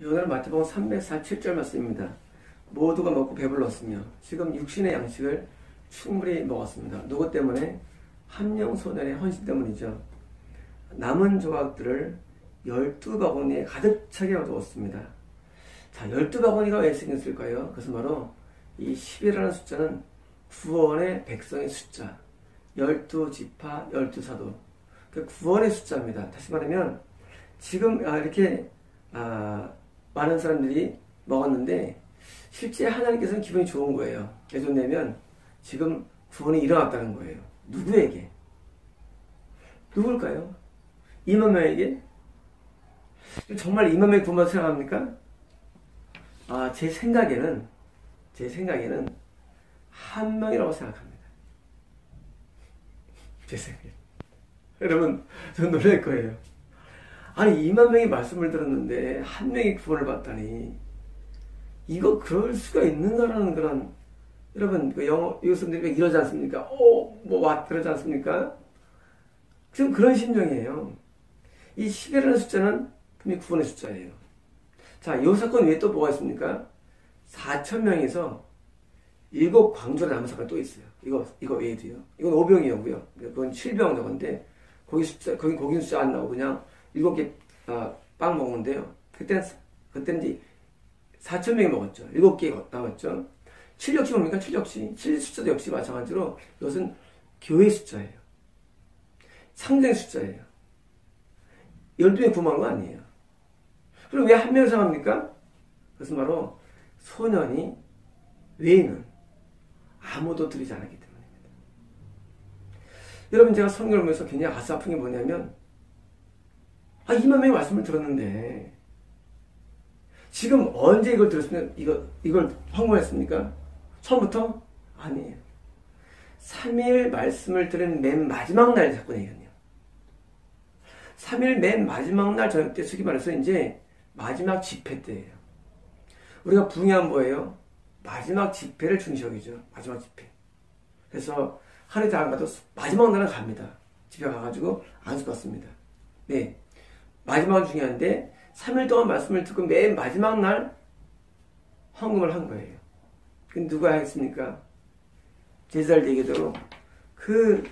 오늘 마태복음 347절 말씀입니다. 모두가 먹고 배불렀으며 지금 육신의 양식을 충분히 먹었습니다. 누구 때문에? 함령 소년의 헌신 때문이죠. 남은 조각들을 12바구니에 가득 차게 얻었습니다. 자, 12바구니가 왜 생겼을까요? 그것은 바로 이 10이라는 숫자는 구원의 백성의 숫자, 12지파, 12사도, 그 구원의 숫자입니다. 다시 말하면 지금 이렇게 많은 사람들이 먹었는데 실제 하나님께서는 기분이 좋은 거예요. 왜 좋냐면 지금 구원이 일어났다는 거예요. 누구에게? 누굴까요? 2만 명에게? 정말 2만 명이 구원받을 생각합니까? 제 생각에는 한 명이라고 생각합니다. 제 생각에. 여러분, 저는 놀랄 거예요. 아니 2만 명이 말씀을 들었는데 한 명이 구원을 받다니 이거 그럴 수가 있는가라는 그런, 여러분 그 영어 사람들이 이러지 않습니까? 그러지 않습니까? 지금 그런 심정이에요. 이 10이라는 숫자는 분명히 구원의 숫자예요. 자, 이 사건 위에 또 뭐가 있습니까? 4,000명에서 7광주가 남은 사건이 또 있어요. 이거 외에도요. 이건 5병이었고요. 그건 7병 저건데 거기 숫자 안 나오고 그냥 7개 빵 먹는데요. 그때는 이제 4,000명이 먹었죠. 7개 남았죠. 7 역시 뭡니까? 7 역시. 7 숫자도 역시 마찬가지로 이것은 교회 숫자예요. 상징 숫자예요. 12명이 구원한 거 아니에요. 그럼 왜 한 명을 생각합니까? 그것은 바로 소년이 외에는 아무도 들리지 않았기 때문입니다. 여러분, 제가 성경을 보면서 굉장히 가슴 아픈 게 뭐냐면 2만 명의 말씀을 들었는데 지금 언제 이걸 들었으면 이걸 황홀했습니까? 처음부터? 아니에요. 3일 말씀을 들은 맨 마지막 날 사건이거든요. 3일 맨 마지막 날 저녁 때, 솔직히 말해서 이제 마지막 집회 때예요. 우리가 부흥하면 뭐예요? 마지막 집회를 중시하기죠. 마지막 집회. 그래서 하루에 다 안 가도 마지막 날은 갑니다. 집에 가가지고 안수 받습니다. 네. 마지막은 중요한데 3일 동안 말씀을 듣고 맨 마지막 날 헌금을 한 거예요. 그럼 누가 하겠습니까? 제사를 얘기대로 그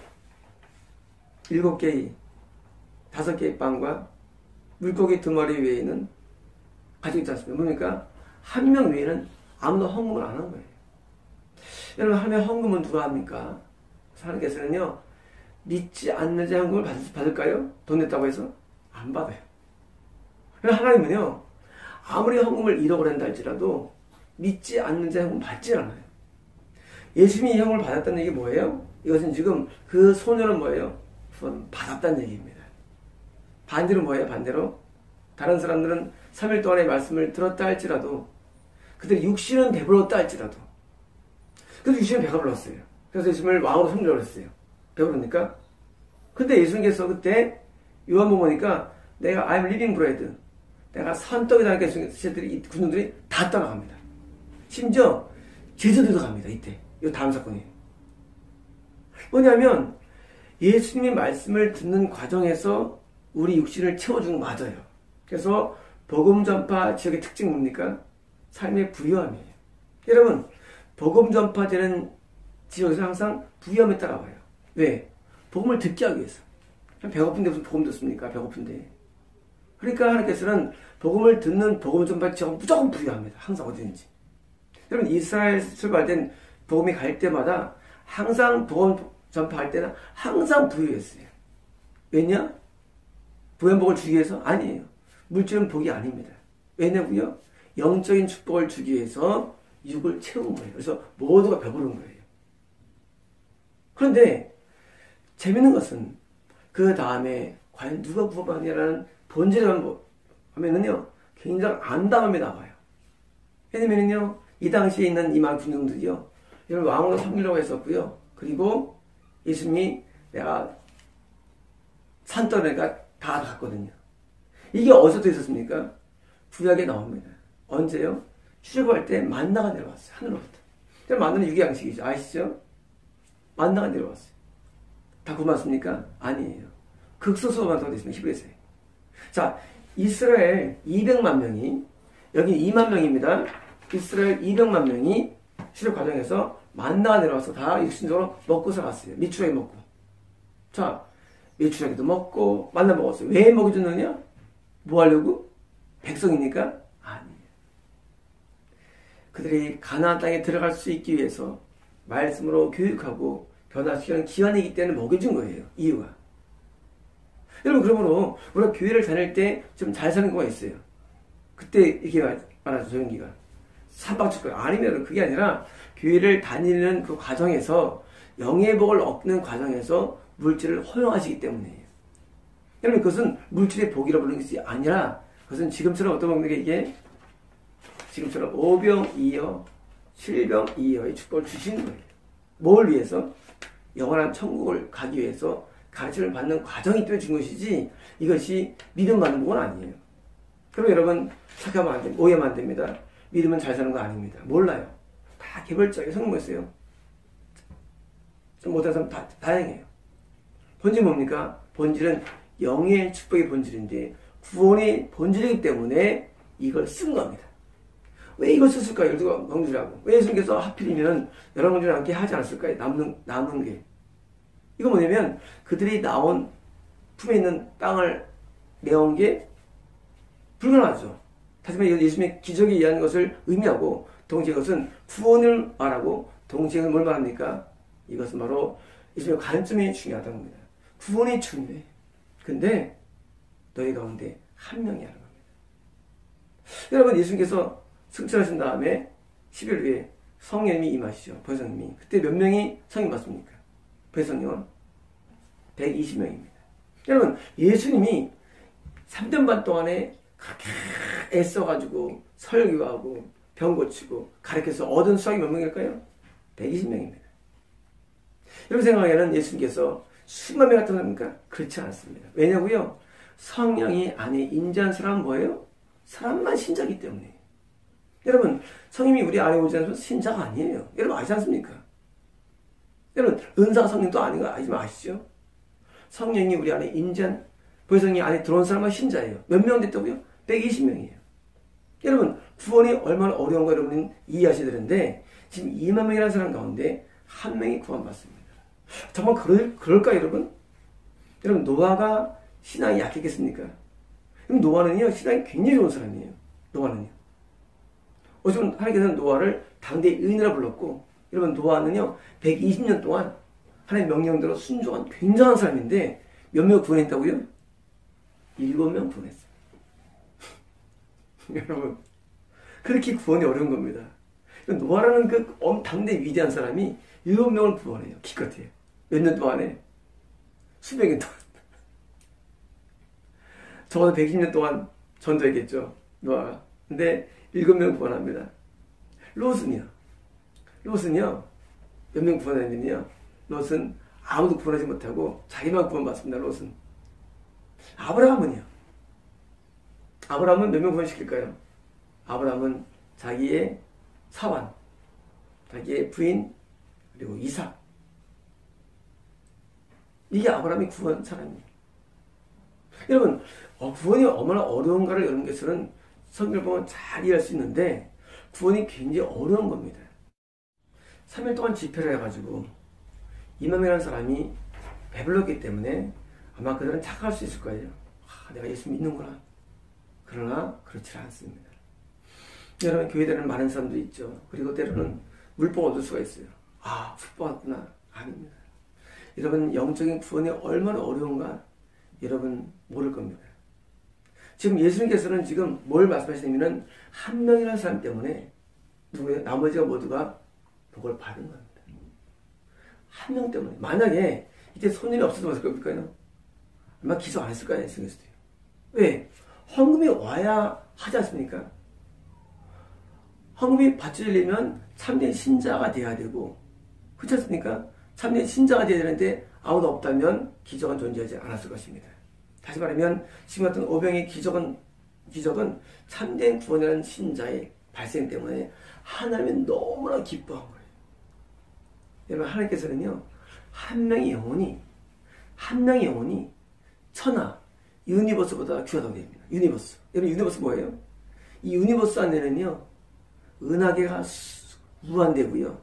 7개의 5개의 빵과 물고기 2마리 외에는 가지고 있지 않습니까? 뭡니까? 한 명 외에는 아무도 헌금을 안 한 거예요. 여러분, 하나님의 헌금은 누가 합니까? 하나님께서는요, 믿지 않는 자 헌금을 받을까요? 돈 냈다고 해서? 안 받아요. 하나님은요, 아무리 헌금을 1억을 한다 할지라도 믿지 않는 자 헌금 받지 않아요. 예수님이 이 헌금을 받았다는 얘기 뭐예요? 이것은 지금 그 소년은 뭐예요? 받았다는 얘기입니다. 반대로 뭐예요? 반대로 다른 사람들은 3일 동안의 말씀을 들었다 할지라도 그들이 육신은 배불렀다 할지라도 그래서 육신은 배가 불렀어요. 그래서 예수님을 왕으로 섬기려고 했어요. 배부르니까. 근데 예수님께서 그때 요한복음 보니까 내가 I'm living bread, 내가 산떡이다 하니까 이 군중들이 다 따라갑니다. 심지어 제자들도 갑니다. 이때. 이 다음 사건이에요. 뭐냐면 예수님이 말씀을 듣는 과정에서 우리 육신을 채워준 거 맞아요. 그래서 복음 전파 지역의 특징이 뭡니까? 삶의 부유함이에요. 여러분, 복음 전파되는 지역에서 항상 부유함에 따라와요. 왜? 복음을 듣게 하기 위해서. 배고픈데 무슨 복음 듣습니까? 배고픈데. 그러니까 하나님께서는 복음을 듣는 복음 전파 지역은 무조건 부유합니다. 항상 어디든지. 여러분, 이스라엘 출발된 복음이 갈 때마다 항상 복음 전파할 때는 항상 부유했어요. 왜냐? 부연복을 주기 위해서? 아니에요. 물질은 복이 아닙니다. 왜냐고요? 영적인 축복을 주기 위해서 육을 채운 거예요. 그래서 모두가 배부른 거예요. 그런데 재밌는 것은 그 다음에 과연 누가 구원받느냐라는 본질을 하면은요, 굉장히 안담함이 나와요. 왜냐면은요, 이 당시에 있는 이만 군중들이요, 이걸 왕으로 섬기려고 했었고요. 그리고 예수님이 내가 산더미가 다 갔거든요. 이게 어디서부터 있었습니까? 구약에 나옵니다. 언제요? 출애굽할 때 만나가 내려왔어요. 하늘로부터. 만나는 유기양식이죠. 아시죠? 만나가 내려왔어요. 다 굶었습니까? 아니에요. 극소수만 더 있습니다. 히브리서에. 자, 이스라엘 200만 명이 여기 2만 명입니다. 이스라엘 200만 명이 시력 과정에서 만나가 내려와서 다 육신적으로 먹고 살았어요. 미추라기 먹고. 자, 미추라기도 먹고 만나 먹었어요. 왜 먹여줬느냐? 뭐 하려고? 백성이니까? 아니에요. 그들이 가나안 땅에 들어갈 수 있기 위해서 말씀으로 교육하고 변화시키는 기간이기 때문에 먹여준 거예요. 이유가. 여러분, 그러므로 우리가 교회를 다닐 때 좀 잘 사는 거가 있어요. 그때 이렇게 말하죠. 조용기가. 삼박죽 거예요. 아니면 그게 아니라 교회를 다니는 그 과정에서 영의 복을 얻는 과정에서 물질을 허용하시기 때문이에요. 여러분, 그것은 물질의 복이라 부르는 것이 아니라 그것은 지금처럼 어떤 먹는 게 이게 지금처럼 5병 2여 7병 2여의 축복을 주시는 거예요. 뭘 위해서? 영원한 천국을 가기 위해서 가르침을 받는 과정이 때문에 준 것이지 이것이 믿음 받는 복은 아니에요. 그럼 여러분 착각하면 안 됩니다. 오해하면 안 됩니다. 믿으면 잘 사는 거 아닙니다. 몰라요. 다 개별적이게 성공 했어요. 좀 못한 사람 다 다양해요. 본질은 뭡니까? 본질은 영의 축복의 본질인데 구원의 본질이기 때문에 이걸 쓴 겁니다. 왜 이걸 썼을까요? 누가 명주라고. 왜 예수님께서 하필이면 여러 명주를 함께 하지 않았을까요? 남은 게. 이거 뭐냐면 그들이 나온 품에 있는 땅을 내온 게 불가능하죠. 다시 말해 이건 예수님의 기적에 의한 것을 의미하고 동시에 이것은 구원을 말하고 동시에 뭘 말합니까? 이것은 바로 예수님의 관점이 중요하다는 겁니다. 구원이 중요해. 근데 너희 가운데 한 명이 하는 겁니다. 여러분 예수님께서 승천하신 다음에 10일 후에 성령님이 임하시죠. 보혜성님이. 그때 몇 명이 성령 받습니까? 보혜성령은 120명입니다. 여러분 예수님이 3년 반 동안에 그렇게 애써가지고 설교하고 병 고치고 가르쳐서 얻은 수학이 몇 명일까요? 120명입니다. 여러분 생각에는 예수님께서 수만 명 같은 겁니까? 그렇지 않습니다. 왜냐고요? 성령이 안에 임재한 사람은 뭐예요? 사람만 신자이기 때문에. 여러분 성령이 우리 안에 오지 않으면 신자가 아니에요. 여러분 아시지 않습니까? 여러분 은사가 성령도 아닌 거 아시죠? 성령이 우리 안에 임재한 보혜성이 안에 들어온 사람은 신자예요. 몇 명 됐다고요? 120명이에요. 여러분 구원이 얼마나 어려운가 여러분은 이해하셔야 되는데 지금 2만 명이라는 사람 가운데 한 명이 구원받습니다. 정말 그럴까요 여러분? 여러분 노아가 신앙이 약했겠습니까? 그럼 노아는요 신앙이 굉장히 좋은 사람이에요. 노아는요. 어쩌면 하나님께서는 노아를 당대의 의인이라 불렀고 여러분 노아는요 120년 동안 하나님의 명령대로 순종한 굉장한 사람인데 몇 명 구원했다고요? 7명 구원했어요. 여러분 그렇게 구원이 어려운 겁니다. 노아라는 그 당대 위대한 사람이 7명을 구원해요. 기껏해요. 몇 년 동안에? 수백 년 동안. 적어도 120년 동안 전도했겠죠. 노아가. 근데 7명 구원합니다. 롯은요. 몇 명 구원했느냐? 롯은 아무도 구원하지 못하고 자기만 구원받습니다. 롯은. 아브라함은요. 아브라함은 몇 명 구원시킬까요? 아브라함은 자기의 사환, 자기의 부인, 그리고 이삭. 이게 아브라함이 구원 사람이에요. 여러분, 구원이 얼마나 어려운가를 여러분께서는 성경을 보면 잘 이해할 수 있는데 구원이 굉장히 어려운 겁니다. 3일 동안 집회를 해가지고 2만 명이라는 사람이 배불렀기 때문에 아마 그들은 착각할 수 있을 거예요. 내가 예수 믿는구나. 그러나 그렇지 않습니다. 여러분 교회에는 많은 사람들이 있죠. 그리고 때로는 물복 얻을 수가 있어요. 훅 받았구나. 아닙니다. 여러분 영적인 구원이 얼마나 어려운가 여러분 모를 겁니다. 지금 예수님께서는 지금 뭘 말씀하시냐면 한 명이라는 사람 때문에 누구예요? 나머지가 모두가 복을 받은 겁니다. 한 명 때문에. 만약에 이제 손님이 없어서 어떨 겁니까요? 아마 기도 안 했을 거예요. 예수님께서도. 왜? 헌금이 와야 하지 않습니까? 헌금이 받쳐지려면 참된 신자가 돼야 되고 그렇지 않습니까? 참된 신자가 돼야 되는데 아무도 없다면 기적은 존재하지 않았을 것입니다. 다시 말하면 지금 같은 오병의 기적은 참된 구원이라는 신자의 발생 때문에 하나님이 너무나 기뻐한 거예요. 여러분 하나님께서는요 한 명의 영혼이 천하 유니버스보다 귀하다고 됩니다. 유니버스. 여러분 유니버스 뭐예요? 이 유니버스 안에는요, 은하계가 무한대고요.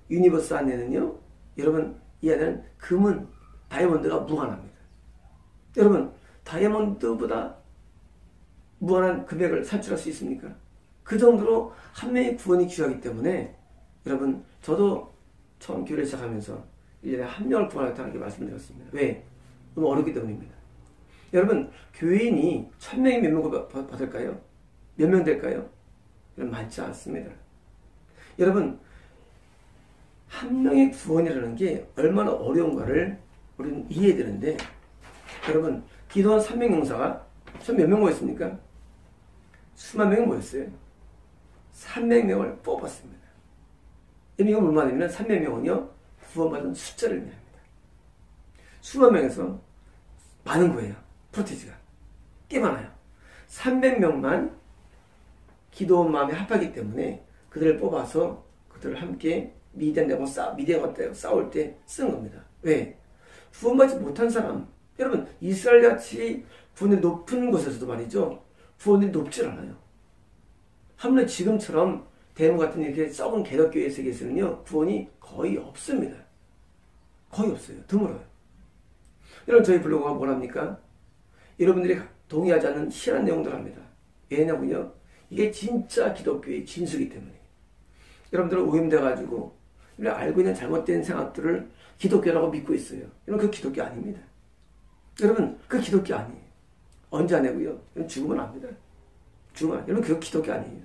유니버스 안에는요, 여러분, 이 안에는 금은, 다이아몬드가 무한합니다. 여러분, 다이아몬드보다 무한한 금액을 산출할 수 있습니까? 그 정도로 한 명의 구원이 귀하기 때문에 여러분, 저도 처음 교회를 시작하면서 1년에 한 명을 구원하겠다는 말씀드렸습니다. 왜? 너무 어렵기 때문입니다. 여러분, 교인이 1000명이 몇 명 받을까요? 몇 명 될까요? 여러분, 많지 않습니다. 여러분, 한 명의 구원이라는 게 얼마나 어려운가를 우리는 이해해야 되는데, 여러분, 기도한 300용사가 전 몇 명 모였습니까? 수만 명이 모였어요. 300명을 뽑았습니다. 이건 뭘 말하냐면 300명은요, 구원받은 숫자를 의미합니다. 수만 명에서 많은 거예요. 프로테지가 꽤 많아요. 300명만 기도원 마음에 합하기 때문에 그들을 뽑아서 그들을 함께 미디안하고 싸울 때 쓴 겁니다. 왜? 구원받지 못한 사람, 여러분, 이스라엘같이 구원이 높은 곳에서도 말이죠, 구원이 높질 않아요. 하물며 지금처럼 대무 같은 이렇게 썩은 개덕교회 세계에서는요, 구원이 거의 없습니다. 거의 없어요. 드물어요. 여러분, 저희 블로그가 뭐랍니까? 여러분들이 동의하지 않는 희한한 내용들을 합니다. 왜냐면요, 이게 진짜 기독교의 진수이기 때문에. 여러분들은 오염돼가지고 알고 있는 잘못된 생각들을 기독교라고 믿고 있어요. 여러분, 그 기독교 아닙니다. 여러분, 그 기독교 아니에요. 언제 안 하고요? 죽으면 압니다. 죽으면 안. 여러분, 그거 기독교 아니에요.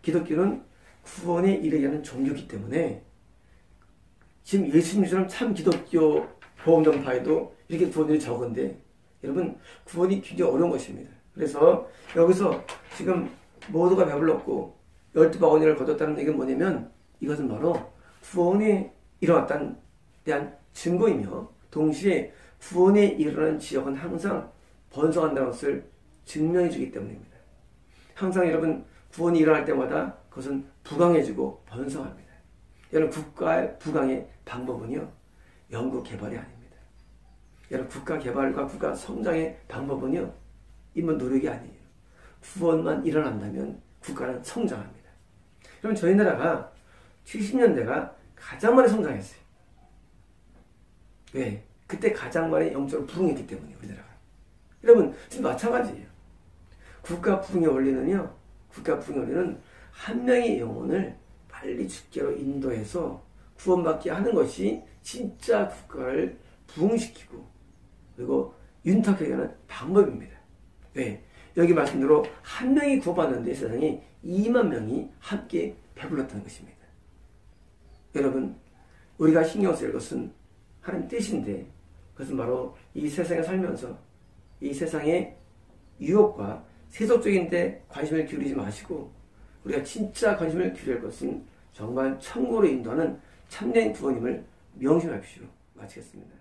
기독교는 구원에 이르게 하는 종교이기 때문에, 지금 예수님처럼 참 기독교 보험전파에도 이렇게 구원율이 적은데, 여러분, 구원이 굉장히 어려운 것입니다. 그래서 여기서 지금 모두가 배불렀고 12바구니를 거뒀다는 얘기는 뭐냐면, 이것은 바로 구원이 일어났다는 대한 증거이며, 동시에 구원에 일어나는 지역은 항상 번성한다는 것을 증명해 주기 때문입니다. 항상 여러분, 구원이 일어날 때마다 그것은 부강해지고 번성합니다. 여러분, 국가의 부강의 방법은요, 연구 개발이 아닙니다. 여러분, 국가 개발과 국가 성장의 방법은요, 인문 노력이 아니에요. 구원만 일어난다면 국가는 성장합니다. 여러분, 저희 나라가 70년대가 가장 많이 성장했어요. 왜? 그때 가장 많이 영적으로 부흥했기 때문에, 우리나라가. 여러분, 지금 마찬가지예요. 국가 부흥의 원리는 한 명의 영혼을 빨리 주께로 인도해서 구원받게 하는 것이 진짜 국가를 부흥시키고, 그리고 윤택하게 하는 방법입니다. 왜? 여기 말씀대로 한 명이 구원받는데 세상에 2만 명이 함께 배불렀다는 것입니다. 여러분, 우리가 신경 쓸 것은 하나님 뜻인데, 그것은 바로 이 세상에 살면서 이 세상의 유혹과 세속적인 데 관심을 기울이지 마시고, 우리가 진짜 관심을 기울일 것은 정말 천국으로 인도하는 참된 구원임을 명심하십시오. 마치겠습니다.